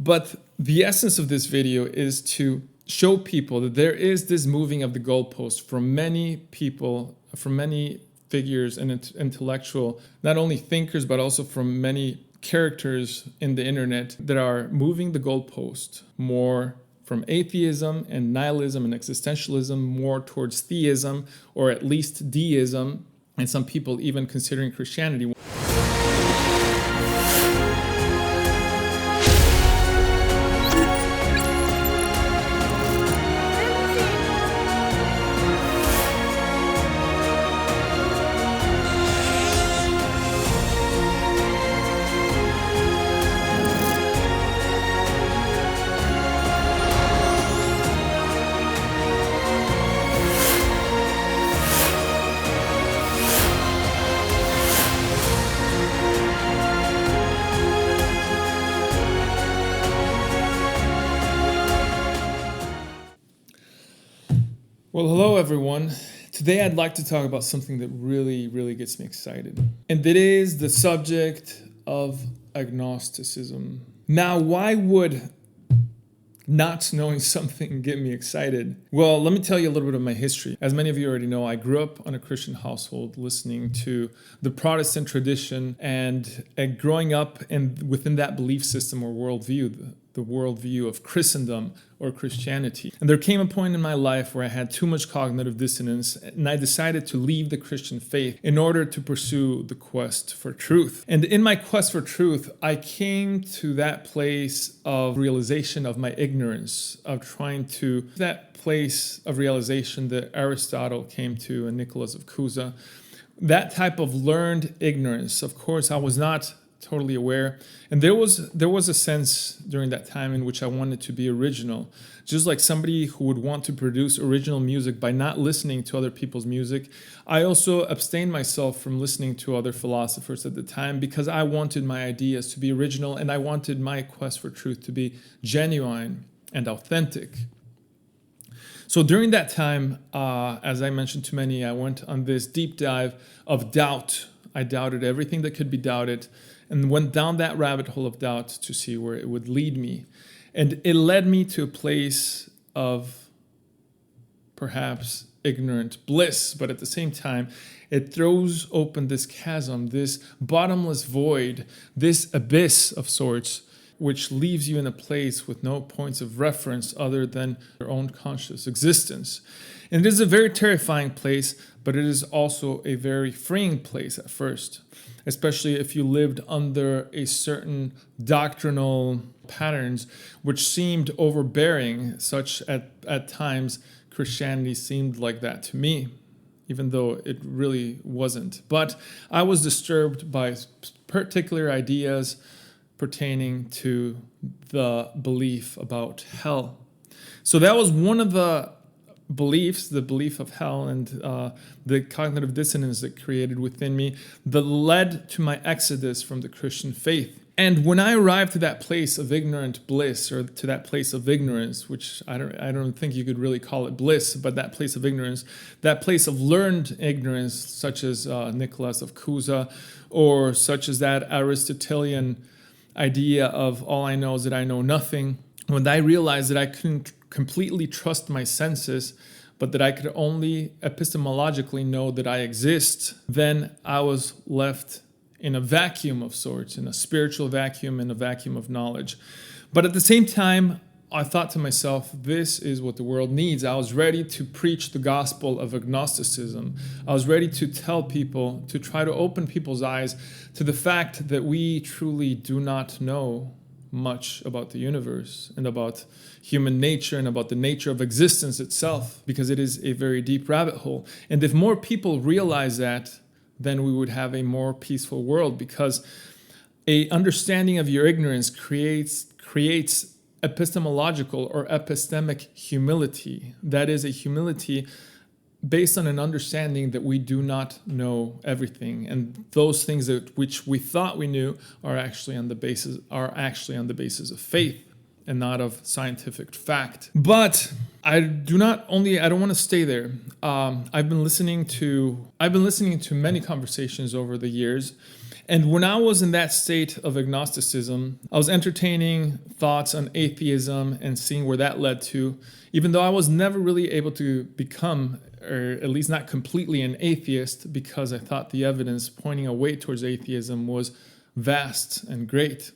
But the essence of this video is to show people that there is this moving of the goalpost from many people, from many figures and intellectual, not only thinkers, but also from many characters in the internet that are moving the goalpost more from atheism and nihilism and existentialism more towards theism, or at least deism, and some people even considering Christianity. Well, hello everyone. Today I'd like to talk about something that really gets me excited. And that is the subject of agnosticism. Now, why would not knowing something get me excited? Well, let me tell you a little bit of my history. As many of you already know, I grew up in a Christian household listening to the Protestant tradition and growing up within that belief system or worldview, the worldview of Christendom or Christianity. And there came a point in my life where I had too much cognitive dissonance, and I decided to leave the Christian faith in order to pursue the quest for truth. And in my quest for truth, I came to that place of realization of my ignorance, of trying to that place of realization that Aristotle came to and Nicholas of Cusa. That type of learned ignorance. Of course, I was not totally aware. And there was a sense during that time in which I wanted to be original. Just like somebody who would want to produce original music by not listening to other people's music, I also abstained myself from listening to other philosophers at the time because I wanted my ideas to be original and I wanted my quest for truth to be genuine and authentic. So during that time, as I mentioned to many, I went on this deep dive of doubt. I doubted everything that could be doubted and went down that rabbit hole of doubt to see where it would lead me. And it led me to a place of perhaps ignorant bliss, but at the same time, it throws open this chasm, this bottomless void, this abyss of sorts, which leaves you in a place with no points of reference other than your own conscious existence. And it is a very terrifying place, but it is also a very freeing place at first, especially if you lived under a certain doctrinal patterns which seemed overbearing, such at times Christianity seemed like that to me, even though it really wasn't. But I was disturbed by particular ideas pertaining to the belief about hell. So that was one of the beliefs, the belief of hell and the cognitive dissonance that created within me that led to my exodus from the Christian faith. And when I arrived to that place of ignorant bliss, or to that place of ignorance, which I don't think you could really call it bliss, but that place of ignorance, that place of learned ignorance, such as Nicholas of Cusa, or such as that Aristotelian idea of all I know is that I know nothing, when I realized that I couldn't completely trust my senses, but that I could only epistemologically know that I exist, then I was left in a vacuum of sorts, in a spiritual vacuum, in a vacuum of knowledge. But at the same time, I thought to myself, this is what the world needs. I was ready to preach the gospel of agnosticism. I was ready to tell people, to try to open people's eyes to the fact that we truly do not know much about the universe and about human nature and about the nature of existence itself, because it is a very deep rabbit hole. And if more people realize that, then we would have a more peaceful world, because a understanding of your ignorance creates epistemological or epistemic humility. That is a humility based on an understanding that we do not know everything, and those things that which we thought we knew are actually on the basis of faith and not of scientific fact. But I don't want to stay there. I've been listening to many conversations over the years, And when I was in that state of agnosticism, I was entertaining thoughts on atheism and seeing where that led to, even though I was never really able to become, or at least not completely, an atheist, because I thought the evidence pointing away towards atheism was vast and great.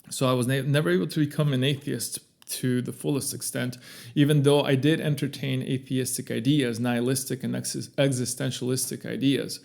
So I was never able to become an atheist to the fullest extent, even though I did entertain atheistic ideas, nihilistic and existentialistic ideas.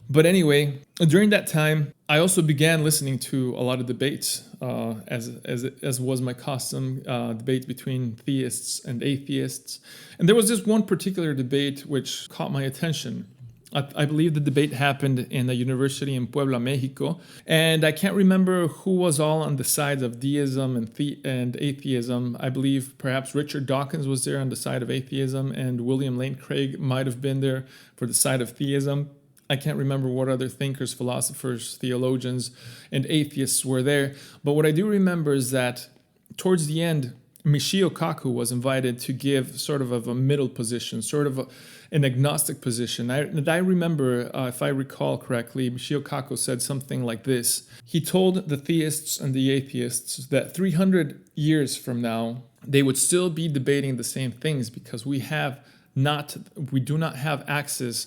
But anyway, during that time, I also began listening to a lot of debates, as was my custom, debates between theists and atheists. And there was this one particular debate which caught my attention. I believe the debate happened in a university in Puebla, Mexico, and I can't remember who was all on the sides of deism and atheism. I believe perhaps Richard Dawkins was there on the side of atheism, and William Lane Craig might have been there for the side of theism. I can't remember what other thinkers, philosophers, theologians, and atheists were there. But what I do remember is that towards the end, Michio Kaku was invited to give sort of a middle position, sort of an agnostic position. I remember, if I recall correctly, Michio Kaku said something like this. He told the theists and the atheists that 300 years from now, they would still be debating the same things because we do not have access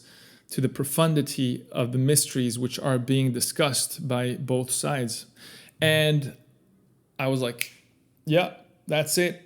to the profundity of the mysteries which are being discussed by both sides. And I was like, yeah, that's it.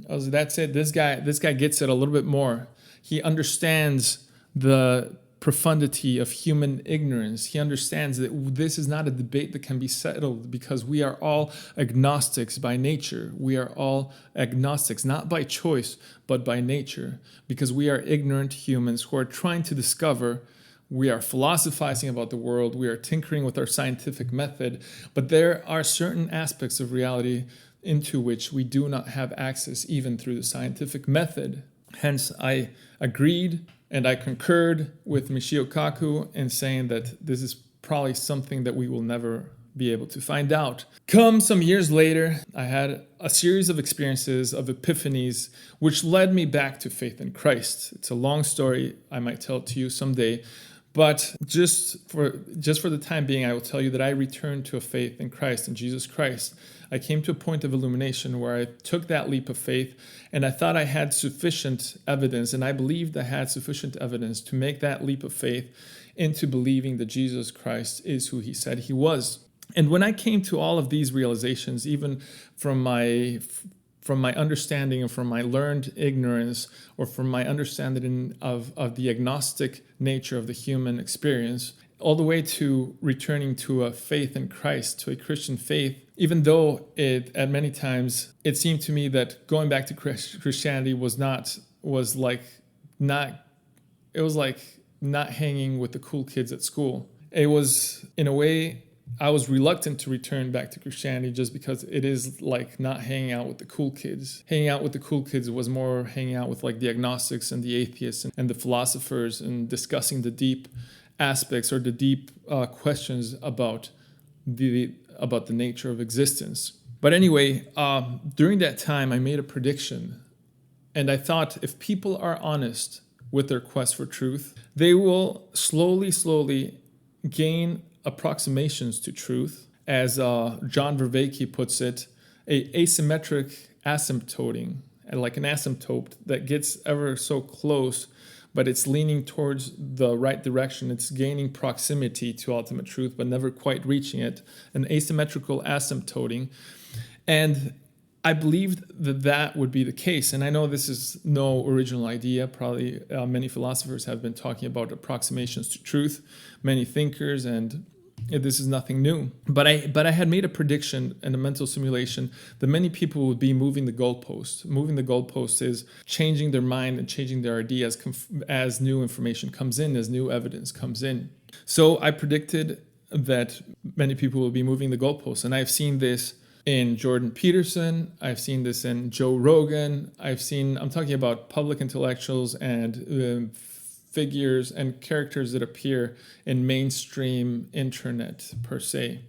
That's it. This guy gets it a little bit more. He understands the profundity of human ignorance. He understands that this is not a debate that can be settled because we are all agnostics by nature. We are all agnostics, not by choice, but by nature, because we are ignorant humans who are trying to discover. We are philosophizing about the world. We are tinkering with our scientific method, but there are certain aspects of reality into which we do not have access even through the scientific method. Hence, I agreed and I concurred with Michio Kaku in saying that this is probably something that we will never be able to find out. Come some years later, I had a series of experiences, of epiphanies, which led me back to faith in Christ. It's a long story. I might tell it to you someday. But just for the time being, I will tell you that I returned to a faith in Christ, in Jesus Christ. I came to a point of illumination where I took that leap of faith, and I thought I had sufficient evidence, and I believed I had sufficient evidence to make that leap of faith into believing that Jesus Christ is who he said he was. And when I came to all of these realizations, even from my understanding and from my learned ignorance, or from my understanding of the agnostic nature of the human experience, all the way to returning to a faith in Christ, to a Christian faith, even though at many times it seemed to me that going back to Christianity was like not hanging with the cool kids at school. It was, in a way, I was reluctant to return back to Christianity just because it is like not hanging out with the cool kids. Hanging out with the cool kids was more hanging out with like the agnostics and the atheists and the philosophers and discussing the deep aspects or the deep questions about the nature of existence. But anyway, during that time, I made a prediction. And I thought if people are honest with their quest for truth, they will slowly gain approximations to truth, as John Vervaeke puts it, a asymmetric asymptoting, like an asymptote that gets ever so close, but it's leaning towards the right direction. It's gaining proximity to ultimate truth, but never quite reaching it, an asymmetrical asymptoting. And I believed that would be the case. And I know this is no original idea. Probably many philosophers have been talking about approximations to truth, many thinkers, and this is nothing new. But I had made a prediction and a mental simulation that many people would be moving the goalpost. Moving the goalpost is changing their mind and changing their ideas as new information comes in, as new evidence comes in. So I predicted that many people will be moving the goalpost. And I've seen this in Jordan Peterson. I've seen this in Joe Rogan. I'm talking about public intellectuals and figures and characters that appear in mainstream internet per se.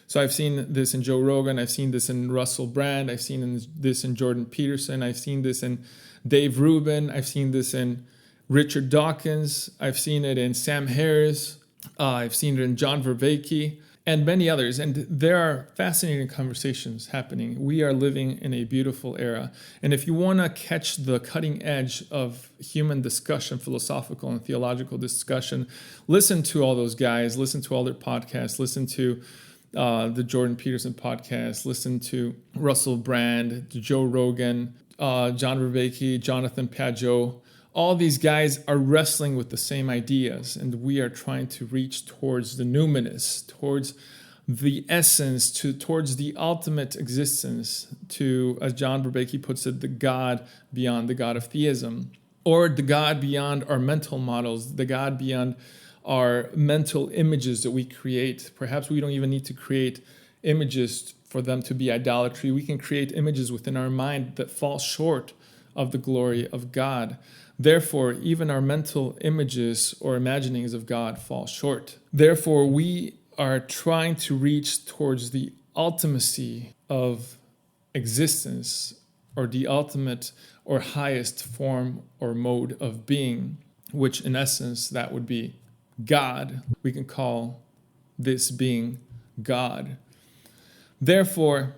So I've seen this in Joe Rogan. I've seen this in Russell Brand. I've seen this in Jordan Peterson. I've seen this in Dave Rubin. I've seen this in Richard Dawkins. I've seen it in Sam Harris. I've seen it in John Vervaeke and many others. And there are fascinating conversations happening. We are living in a beautiful era. And if you want to catch the cutting edge of human discussion, philosophical and theological discussion, listen to all those guys, listen to all their podcasts, listen to the Jordan Peterson podcast, listen to Russell Brand, Joe Rogan, John Vervaeke, Jonathan Pageau. All these guys are wrestling with the same ideas, and we are trying to reach towards the numinous, towards the essence, towards the ultimate existence, to, as John Vervaeke puts it, the God beyond the God of theism, or the God beyond our mental models, the God beyond our mental images that we create. Perhaps we don't even need to create images for them to be idolatry. We can create images within our mind that fall short of the glory of God. Therefore, even our mental images or imaginings of God fall short. Therefore, we are trying to reach towards the ultimacy of existence, or the ultimate or highest form or mode of being, which in essence, that would be God. We can call this being God. Therefore,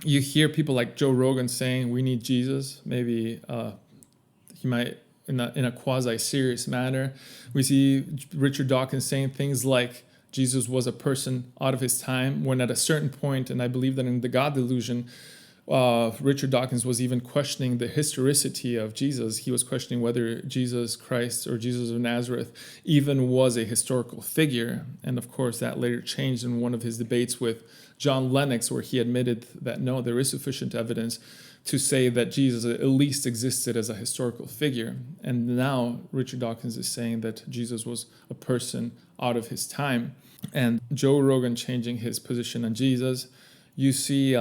you hear people like Joe Rogan saying we need Jesus. Maybe he might in a quasi-serious manner. We see Richard Dawkins saying things like Jesus was a person out of his time, when at a certain point, and I believe that in The God Delusion, Richard Dawkins was even questioning the historicity of Jesus. He was questioning whether Jesus Christ or Jesus of Nazareth even was a historical figure. And of course, that later changed in one of his debates with John Lennox, where he admitted that no, there is sufficient evidence to say that Jesus at least existed as a historical figure. And now Richard Dawkins is saying that Jesus was a person out of his time. And Joe Rogan changing his position on Jesus. You see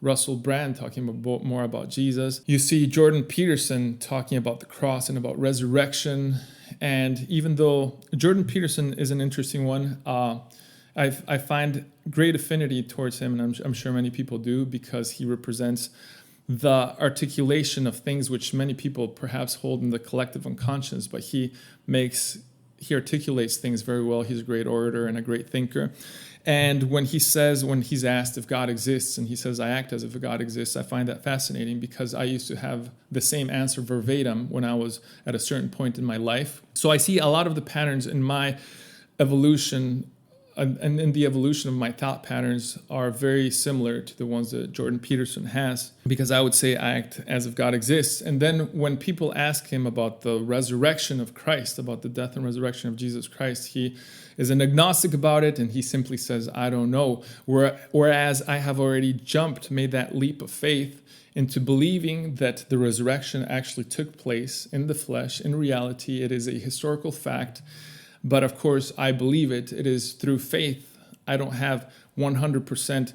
Russell Brand talking more about Jesus. You see Jordan Peterson talking about the cross and about resurrection. And even though Jordan Peterson is an interesting one, I find great affinity towards him, and I'm sure many people do, because he represents the articulation of things which many people perhaps hold in the collective unconscious, but he articulates things very well. He's a great orator and a great thinker. And when he's asked if God exists, and he says, I act as if God exists, I find that fascinating, because I used to have the same answer verbatim when I was at a certain point in my life. So I see a lot of the patterns in my evolution and in the evolution of my thought patterns are very similar to the ones that Jordan Peterson has, because I would say I act as if God exists. And then when people ask him about the resurrection of Christ, about the death and resurrection of Jesus Christ, he is an agnostic about it, and he simply says, I don't know. Whereas I have already made that leap of faith into believing that the resurrection actually took place in the flesh, in reality. It is a historical fact. But of course, I believe it. It is through faith. I don't have 100%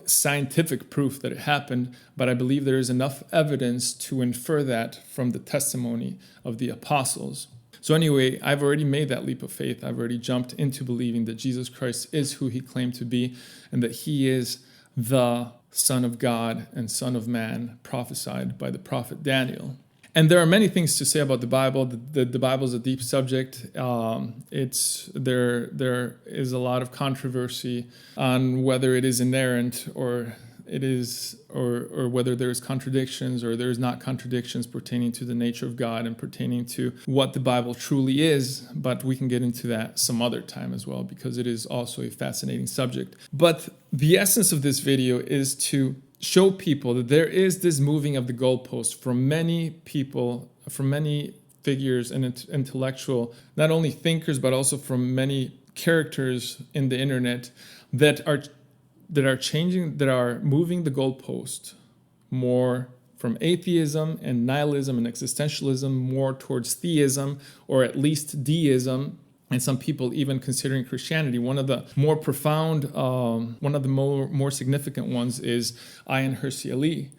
scientific proof that it happened, but I believe there is enough evidence to infer that from the testimony of the apostles. So anyway, I've already made that leap of faith. I've already jumped into believing that Jesus Christ is who he claimed to be, and that he is the Son of God and Son of Man prophesied by the prophet Daniel. And there are many things to say about the Bible. The Bible is a deep subject. There is a lot of controversy on whether it is inerrant or whether there's contradictions or there's not contradictions pertaining to the nature of God and pertaining to what the Bible truly is. But we can get into that some other time as well, because it is also a fascinating subject. But the essence of this video is to show people that there is this moving of the goalpost from many people, from many figures and intellectual, not only thinkers, but also from many characters in the internet that are moving the goalpost more from atheism and nihilism and existentialism more towards theism, or at least deism. And some people even considering Christianity. One of the more profound, more significant ones is Ayaan Hirsi Ali.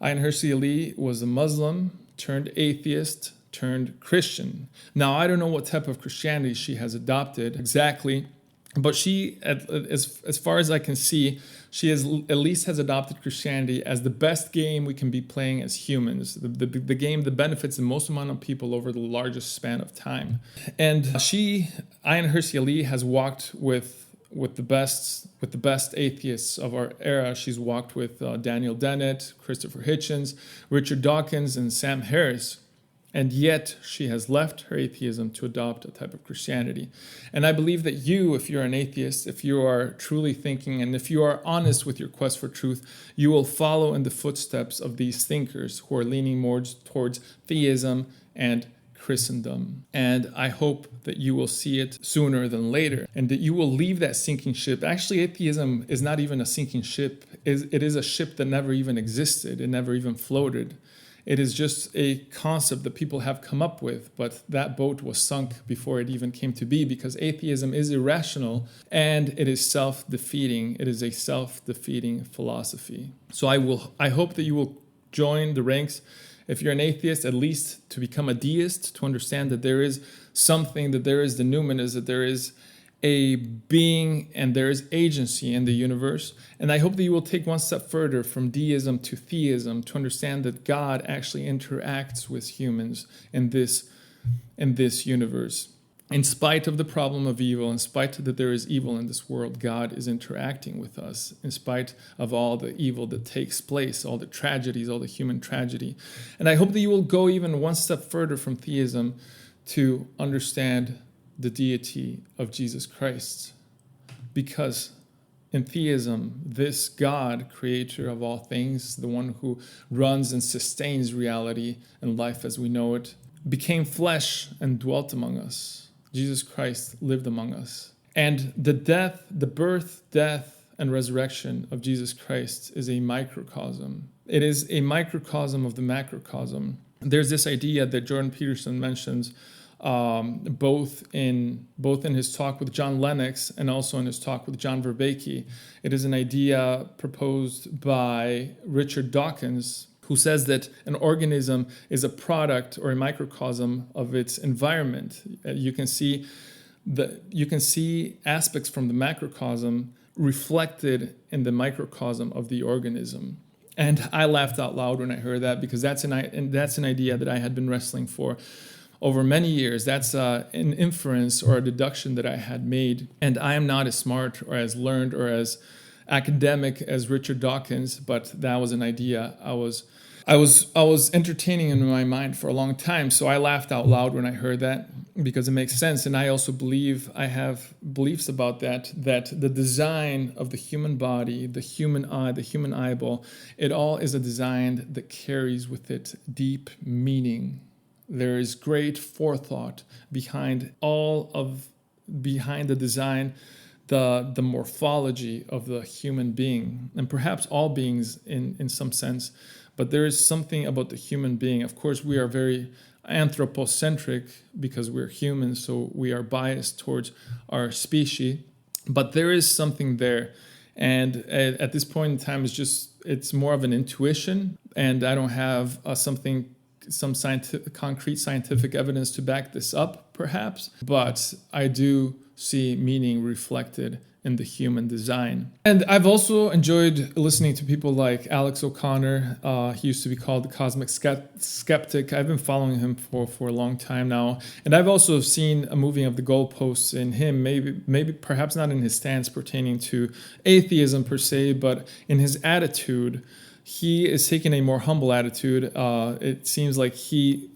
Ayaan Hirsi Ali was a Muslim turned atheist turned Christian. Now, I don't know what type of Christianity she has adopted exactly, But she, as far as I can see, she at least has adopted Christianity as the best game we can be playing as humans, the game that benefits the most amount of people over the largest span of time. And Ayaan Hirsi Ali, has walked with the best atheists of our era. She's walked with Daniel Dennett, Christopher Hitchens, Richard Dawkins, and Sam Harris. And yet she has left her atheism to adopt a type of Christianity. And I believe that you, if you're an atheist, if you are truly thinking, and if you are honest with your quest for truth, you will follow in the footsteps of these thinkers who are leaning more towards theism and Christendom. And I hope that you will see it sooner than later, and that you will leave that sinking ship. Actually, atheism is not even a sinking ship. It is a ship that never even existed. It never even floated. It is just a concept that people have come up with, but that boat was sunk before it even came to be, because atheism is irrational and it is self-defeating. It is a self-defeating philosophy. So I hope that you will join the ranks, if you're an atheist, at least to become a deist, to understand that there is something, that there is the numinous, that there is a being and there is agency in the universe. And I hope that you will take one step further from deism to theism, to understand that God actually interacts with humans in this universe. In spite of the problem of evil, in spite that there is evil in this world, God is interacting with us, in spite of all the evil that takes place, all the tragedies, all the human tragedy. And I hope that you will go even one step further from theism to understand the deity of Jesus Christ. Because in theism, this God, creator of all things, the one who runs and sustains reality and life as we know it, became flesh and dwelt among us. Jesus Christ lived among us. And the birth, death, and resurrection of Jesus Christ is a microcosm. It is a microcosm of the macrocosm. There's this idea that Jordan Peterson mentions both in his talk with John Lennox and also in his talk with John Vervaeke. It is an idea proposed by Richard Dawkins, who says that an organism is a product or a microcosm of its environment. You can see aspects from the macrocosm reflected in the microcosm of the organism. And I laughed out loud when I heard that, because that's an idea that I had been wrestling for over many years. That's an inference or a deduction that I had made. And I am not as smart or as learned or as academic as Richard Dawkins, but that was an idea I was entertaining in my mind for a long time. So I laughed out loud when I heard that, because it makes sense. And I also I have beliefs about that the design of the human body, the human eye, the human eyeball, it all is a design that carries with it deep meaning. There is great forethought behind the design, the morphology of the human being, and perhaps all beings in some sense. But there is something about the human being. Of course, we are very anthropocentric because we're humans, so we are biased towards our species. But there is something there. And at this point in time, it's more of an intuition, and I don't have some concrete scientific evidence to back this up, perhaps, but I do see meaning reflected in the human design. And I've also enjoyed listening to people like Alex O'Connor. He used to be called the Cosmic Skeptic. I've been following him for a long time now. And I've also seen a moving of the goalposts in him, maybe perhaps not in his stance pertaining to atheism per se, but in his attitude. He is taking a more humble attitude. It seems like he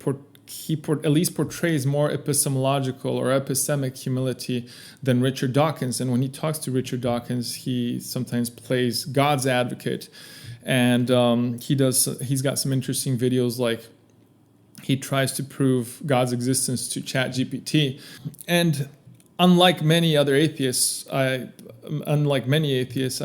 at least portrays more epistemological or epistemic humility than Richard Dawkins. And when he talks to Richard Dawkins, he sometimes plays God's advocate. And he's got some interesting videos, like he tries to prove God's existence to ChatGPT. And unlike many atheists, I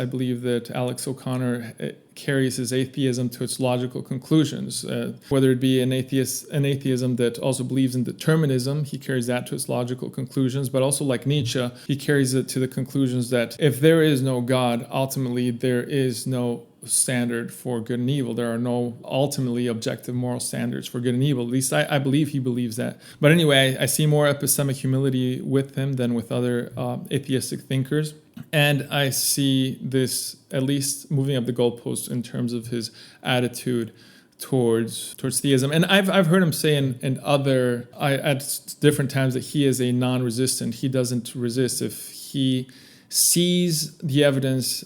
believe that Alex O'Connor carries his atheism to its logical conclusions. Whether it be an atheism that also believes in determinism, he carries that to its logical conclusions. But also like Nietzsche, he carries it to the conclusions that if there is no God, ultimately there is no standard for good and evil. There are no ultimately objective moral standards for good and evil. At least I believe he believes that. But anyway, I see more epistemic humility with him than with other atheistic thinkers. And I see this at least moving up the goalpost in terms of his attitude towards theism. And I've heard him say at different times that he is a non-resistant. He doesn't resist. If he sees the evidence,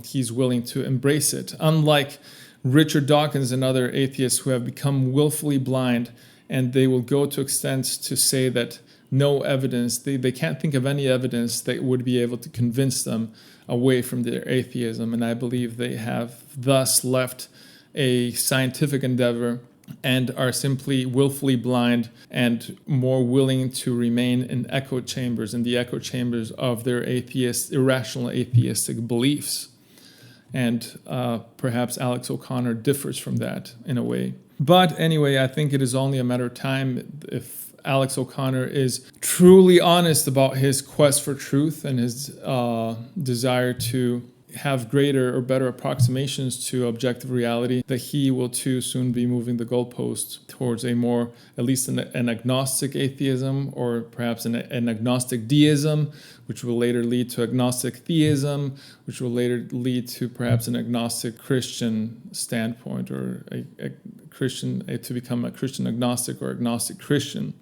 he's willing to embrace it. Unlike Richard Dawkins and other atheists who have become willfully blind, and they will go to extents to say that no evidence, they can't think of any evidence that would be able to convince them away from their atheism. And I believe they have thus left a scientific endeavor and are simply willfully blind and more willing to remain in the echo chambers of their irrational atheistic beliefs. And perhaps Alex O'Connor differs from that in a way. But anyway, I think it is only a matter of time if Alex O'Connor is truly honest about his quest for truth and his desire to have greater or better approximations to objective reality, that he will too soon be moving the goalposts towards a more, at least an agnostic atheism, or perhaps an agnostic deism, which will later lead to agnostic theism, which will later lead to perhaps an agnostic Christian standpoint, or a Christian, to become a Christian agnostic or agnostic Christian.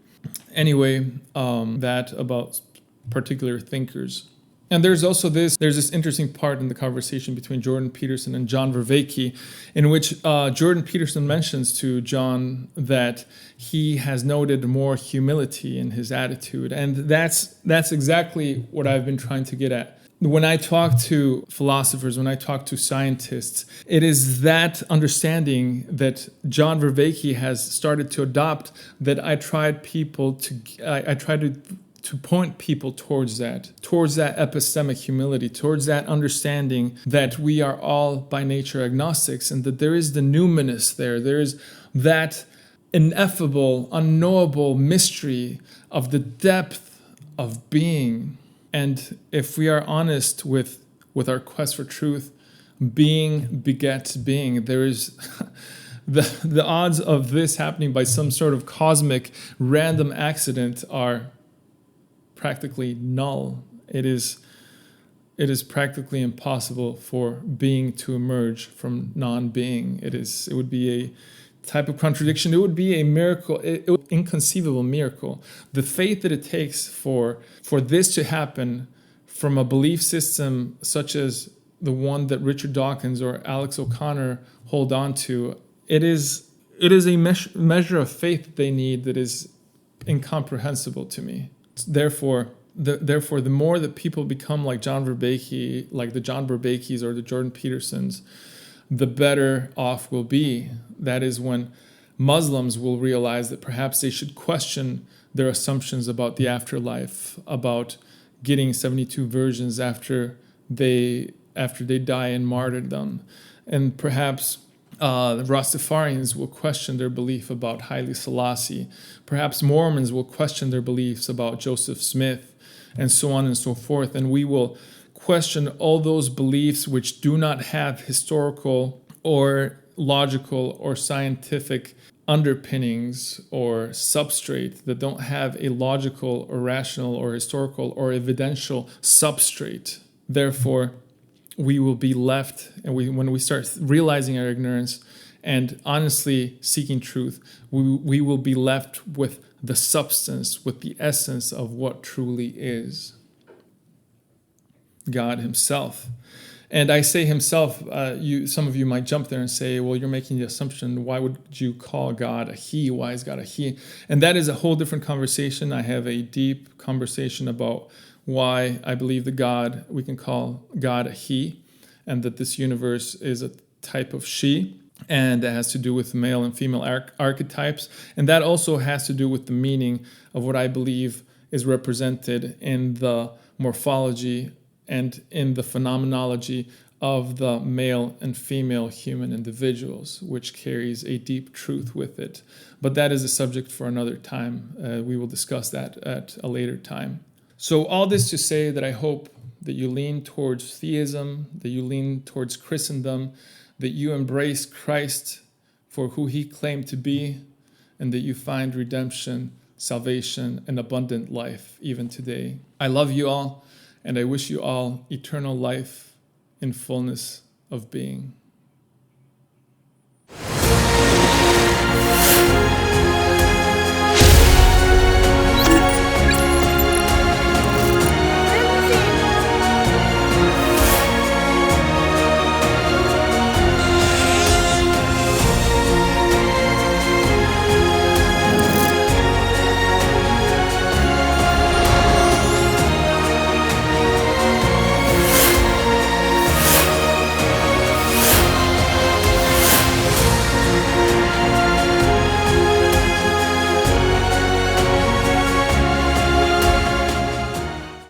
Anyway, that about particular thinkers. And there's this interesting part in the conversation between Jordan Peterson and John Vervaeke, in which Jordan Peterson mentions to John that he has noted more humility in his attitude. And that's exactly what I've been trying to get at. When I talk to philosophers, when I talk to scientists, it is that understanding that John Vervaeke has started to adopt that I try to point people towards that epistemic humility, towards that understanding that we are all by nature agnostics, and that there is the numinous there is that ineffable, unknowable mystery of the depth of being. And if we are honest with our quest for truth, being begets being. There is the odds of this happening by some sort of cosmic random accident are practically null. It is practically impossible for being to emerge from non-being. It would be a type of contradiction. It would be a miracle, inconceivable miracle. The faith that it takes for this to happen from a belief system such as the one that Richard Dawkins or Alex O'Connor hold on to, it is a measure of faith that they need that is incomprehensible to me. Therefore, the more that people become like John Vervaeke, like the John Vervaekes or the Jordan Petersons, the better off we'll be. That is when Muslims will realize that perhaps they should question their assumptions about the afterlife, about getting 72 virgins after they die in martyrdom. And perhaps the Rastafarians will question their belief about Haile Selassie. Perhaps Mormons will question their beliefs about Joseph Smith, and so on and so forth. And we will question all those beliefs which do not have historical or logical or scientific underpinnings or substrate, that don't have a logical or rational or historical or evidential substrate. Therefore, we will be left, and when we start realizing our ignorance and honestly seeking truth, we will be left with the substance, with the essence of what truly is God himself. And I say himself, some of you might jump there and say, well, you're making the assumption, why would you call God a he? Why is God a he? And that is a whole different conversation. I have a deep conversation about why I believe that we can call God a he, and that this universe is a type of she, and that has to do with male and female archetypes. And that also has to do with the meaning of what I believe is represented in the morphology and in the phenomenology of the male and female human individuals, which carries a deep truth with it. But that is a subject for another time. We will discuss that at a later time. So all this to say that I hope that you lean towards theism, that you lean towards Christendom, that you embrace Christ for who he claimed to be, and that you find redemption, salvation, and abundant life even today. I love you all, and I wish you all eternal life in fullness of being.